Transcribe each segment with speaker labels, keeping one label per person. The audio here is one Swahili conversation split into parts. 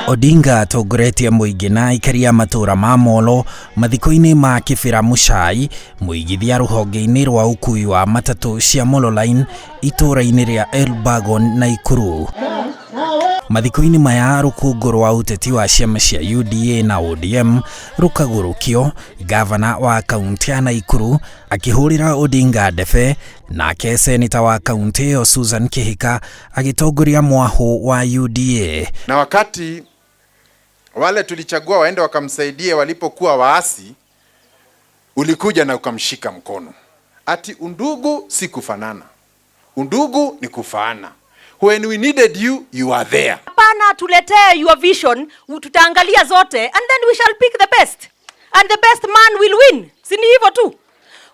Speaker 1: Odinga atongoretie muingi na ikaria matura ma Molo mathiko-ini ma kibira Muchai muigithia ruhonge-ini rwa ukui wa matatu cia Molo Line itura-ini ria Elbagon na Ikuru. Mathiko-ini maya rukungu rwa uteti wa ciama cia UDA na ODM rukagurukio, gavana wa kaunti ya Ikuru akihurira Odinga ndebe, nake seneta wa kaunti hiyo Susan Kihika agitongoria mwahu wa UDA.
Speaker 2: Na wakati wale tulichagua waende wakamsaidie walipokuwa waasi, ulikuja na ukamshika mkono. Ati undugu si kufanana, undugu ni kufaana. When we needed you, you are there.
Speaker 3: Hapana, tuletee your vision, tutaangalia zote and then we shall pick the best. And the best man will win. Si ni hivyo tu.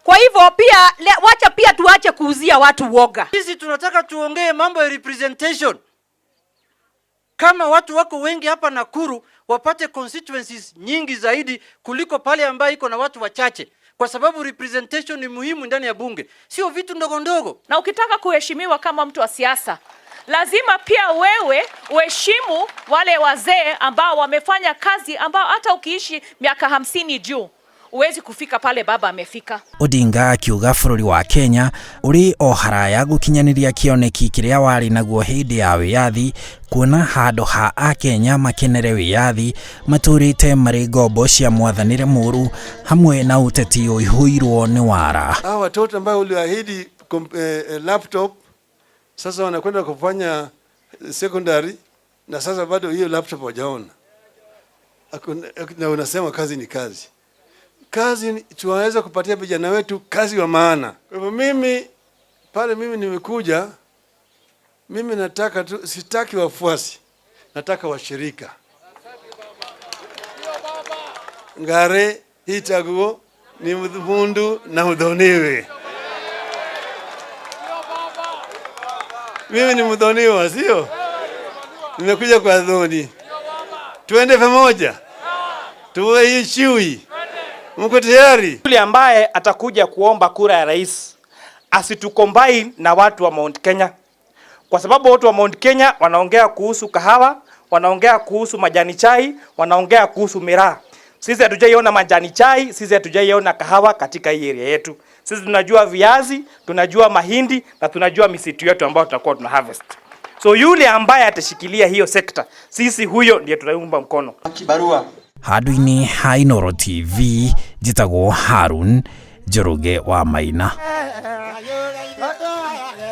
Speaker 3: Kwa hivyo pia wacha pia tuache kuuzia watu woga.
Speaker 4: Sisi tunataka tuongee mambo ya representation. Kama watu wako wengi hapa Nakuru wapate constituencies nyingi zaidi kuliko pale ambayo iko na watu wachache. Kwa sababu representation ni muhimu ndani ya bunge. Sio vitu ndogo ndogo.
Speaker 5: Na ukitaka kuheshimiwa kama mtu wa siasa, lazima pia wewe uheshimu wale wazee ambao wamefanya kazi, ambao hata ukiishi miaka 50 juu uwezi kufika pale baba amefika.
Speaker 1: Odinga akiuga bururi wa Kenya uri o haraya gukinyaniria kioneki kiria wari naguo hindi ya wiyathi, kuona handu ha Akenya makenere wiyathi maturite mari ngombo cia mwathanire muru hamwe na uteti uihuirwo ni wara.
Speaker 6: Hao watoto ambao uliahidi laptop sasa wanakwenda kufanya secondary na sasa bado hiyo laptop hawajaona. Na unasema kazi ni kazi. Kazi tunaweza kupatia vijana wetu kazi wa maana. Kwa hivyo mimi nimekuja, mimi nataka tu, sitaki wafuasi, nataka washirika. Ngare hitaguo ni mundu na udhoniwe. Mimi ni mdhoniwa, sio? Nimekuja kwa dhoni. Tuende pamoja. Tuwe hii chui. Mko tayari?
Speaker 7: Yule ambaye atakuja kuomba kura ya rais asitucombine na watu wa Mount Kenya. Kwa sababu watu wa Mount Kenya wanaongea kuhusu kahawa, wanaongea kuhusu majani chai, wanaongea kuhusu miraa. Sisi hatujaiona majani chai, sisi hatujaiona kahawa katika hii area yetu. Sisi tunajua viazi, tunajua mahindi na tunajua misitu yetu ambayo tutakuwa tuna harvest. So yule ambaye atashikilia hiyo sekta, sisi huyo ndiye tutaumba mkono.
Speaker 4: Kibarua.
Speaker 1: Handu-ini ha Inooro TV, njitagwo Harun Njoroge wa Maina.